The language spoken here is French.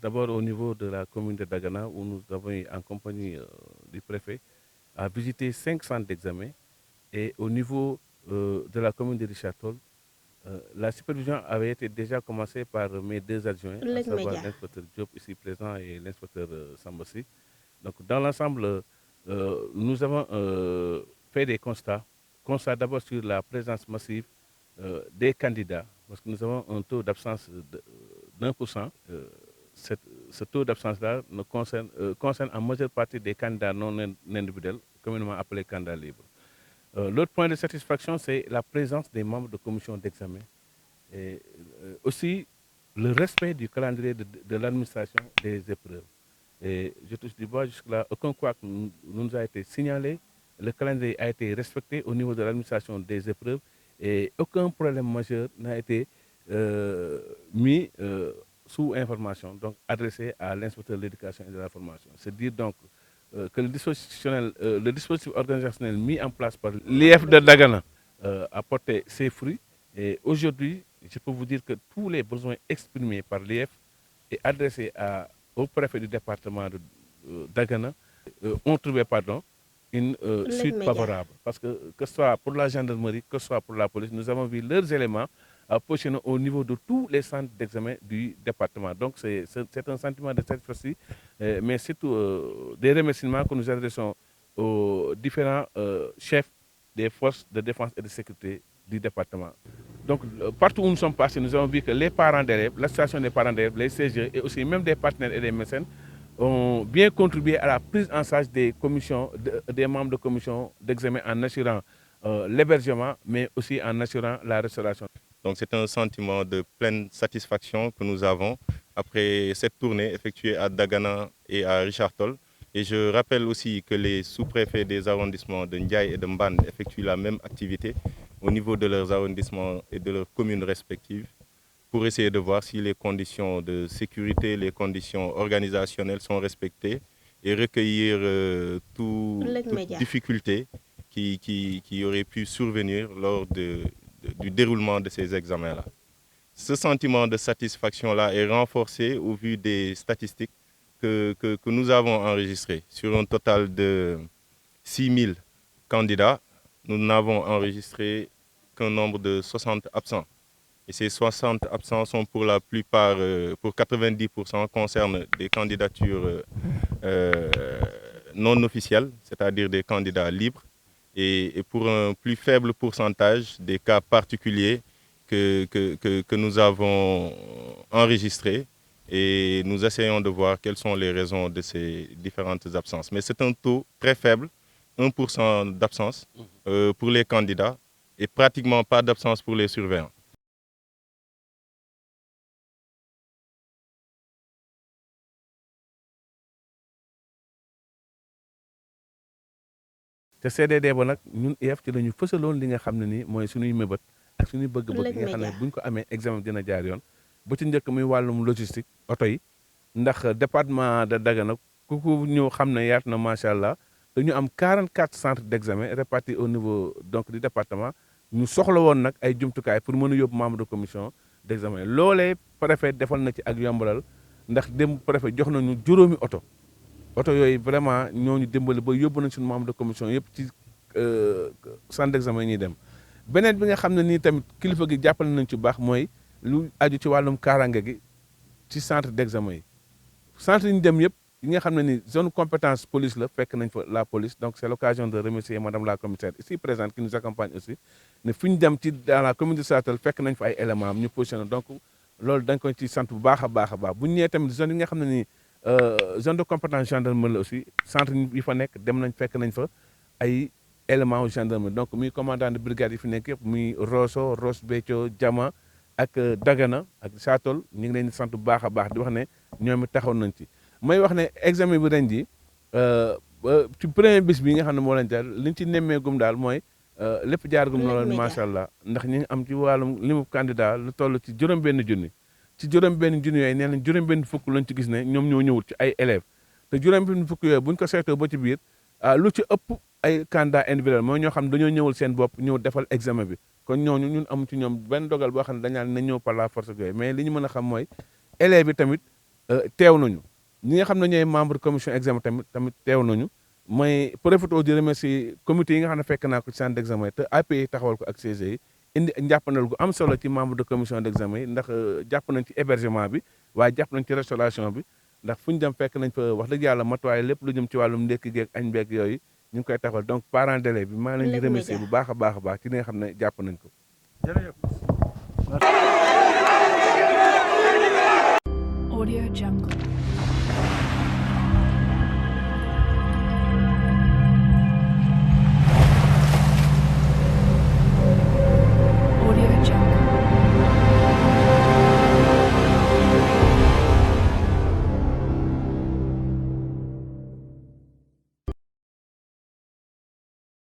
d'abord au niveau de la commune de Dagana, où nous avons eu, en compagnie du préfet, à visiter 5 centres d'examen. Et au niveau de la commune de Richard Toll, la supervision avait été déjà commencée par mes deux adjoints, à Leg savoir Média. l'inspecteur Diop ici présent et l'inspecteur Sambassi. Donc dans l'ensemble, nous avons fait des constats. Constats d'abord sur la présence massive des candidats, parce que nous avons un taux d'absence d'1%. Ce taux d'absence-là concerne en majeure partie des candidats non individuels, communément appelés candidats libres. L'autre point de satisfaction, c'est la présence des membres de commission d'examen et aussi le respect du calendrier de l'administration des épreuves. Et je touche du bois, jusque-là, aucun couac nous a été signalé. Le calendrier a été respecté au niveau de l'administration des épreuves et aucun problème majeur n'a été mis sous information, donc adressé à l'inspecteur de l'éducation et de la formation. C'est dire donc que le dispositif organisationnel mis en place par l'IF de Dagana a porté ses fruits. Et aujourd'hui, je peux vous dire que tous les besoins exprimés par l'IF et adressés au préfet du département de Dagana ont trouvé une Leg suite Média. favorable. Parce que ce soit pour la gendarmerie, que ce soit pour la police, nous avons vu leurs éléments positionnés au niveau de tous les centres d'examen du département. Donc c'est un sentiment de satisfaction, mais surtout des remerciements que nous adressons aux différents chefs des forces de défense et de sécurité du département. Donc, partout où nous sommes passés, nous avons vu que les parents d'élèves, l'association des parents d'élèves, les CGE et aussi même des partenaires et des mécènes ont bien contribué à la prise en charge des des membres de commission d'examen en assurant l'hébergement, mais aussi en assurant la restauration. Donc c'est un sentiment de pleine satisfaction que nous avons après cette tournée effectuée à Dagana et à Richard Toll. Et je rappelle aussi que les sous-préfets des arrondissements de Ndiaye et de Mbane effectuent la même activité au niveau de leurs arrondissements et de leurs communes respectives pour essayer de voir si les conditions de sécurité, les conditions organisationnelles sont respectées et recueillir toute difficulté qui aurait pu survenir lors du déroulement de ces examens-là. Ce sentiment de satisfaction-là est renforcé au vu des statistiques que nous avons enregistrées. Sur un total de 6 000 candidats, nous n'avons enregistré qu'un nombre de 60 absents. Et ces 60 absents sont pour la plupart, pour 90%, concernent des candidatures non officielles, c'est-à-dire des candidats libres, et pour un plus faible pourcentage des cas particuliers que nous avons enregistrés. Et nous essayons de voir quelles sont les raisons de ces différentes absences. Mais c'est un taux très faible, 1% d'absence pour les candidats et pratiquement pas d'absence pour les surveillants. te CDD ba nag ñun IEF ci la ñu fësaloon li nga xam ne nii mooy suñuy mébét ak suñuy bëgg-bëgg yi nga xam ne buñ ko amee examen dina jaar yoon ba ci njëkk muy wàllum logistique oto yi ndax département de Dagana ku ñëw xam ne yaatu na macha allah dañu am 44 centres d'examen répartis au niveau donc du département ñu soxla woon nag ay jumtukaay pour mën a yóbbu membre de commission d'examen loolee préfet defal na ci ak yombalal ndax dem préfet jox nañu juróomi oto yooyu vraiment ñooñu dimbali ba yóbbu nañ suñu membre de commission yëpp ci centre d'examen yi ñuy dem beneen bi nga xam ne nii tamit kilifa gi jàppale nañ ci baax mooy lu aju ci wàllum kaaraange gi ci centre d'examen yi centre yi ñu dem yëpp yi nga xam ne ni zone compétence police la fekk nañ fa la police donc c'est l'occasion de remercier madame la commissaire ici présente qui nous accompagne aussi ne fi ñu dem ci dans la commune de Satel fekk nañ fa ay éléments am ñu positionné donc loolu dañ koy ci sant bu baax a baax a baax bu ñu ñëwee tamit zone yi nga xam ne nii zone de compétence gendarmerie la aussi centre yi fa nekk dem nañ fekk nañ fa ay éléments yu gendarmerie donc muy commandant de brigade yi fi nekk yëpp muy Rosso Ross Béthio Diama ak Dagana ak Saatol ñu ngi leen di sant bu baax a baax di wax ne ñoom it taxaw nañ ci may wax ne examen bi ren ji ci premier bis bi nga xam ne moo leen jaar liñ ci nemmeegum daal mooy lépp jaargum noonu macha allah ndax ñi ngi am ci wàllum limu candidat lu toll ci juróom-benn junni ci juróom-benn junni yooyu nee nañ juróom-benn fukk lañ ci gis ne ñoom ñoo ñëwul ci ay élèves te juróom-benn fukk yooyu buñ ko seetoo ba ci biir lu ci ëpp ay candidat individuel mooy ñoo xam ne dañoo ñëwul seen bopp ñëw defal examen bi kon ñooñu ñun amu ci ñoom benn dogal boo xam ne dañ naan nañ ñëw par la force yooyu mais li ñu mën a xam mooy élèves yi tamit teew nañu ñi nga xam ne ñooy membre commission examen tamit teew nañu mooy profité di remercier comité yi nga xam ne fekk naa ko ci centre d'examen te API taxawal ko ak CGE yi indi njàppandal gu am solo ci membre de commission d'examen yi ndax jàpp nañ ci hébergement bi waaye jàpp nañ ci restauration bi ndax fu ñu dem fekk nañ fa wax dëgg yàlla matuwaay lépp lu jëm ci wàllum ndekki geeg añ beeg yooyu ñu ngi koy taxawal donc parents d'élèves bi maa ngi leen di remercier bu baax a baax ci li nga xam ne jàpp nañ ko jërëjëf. Audio Jungle.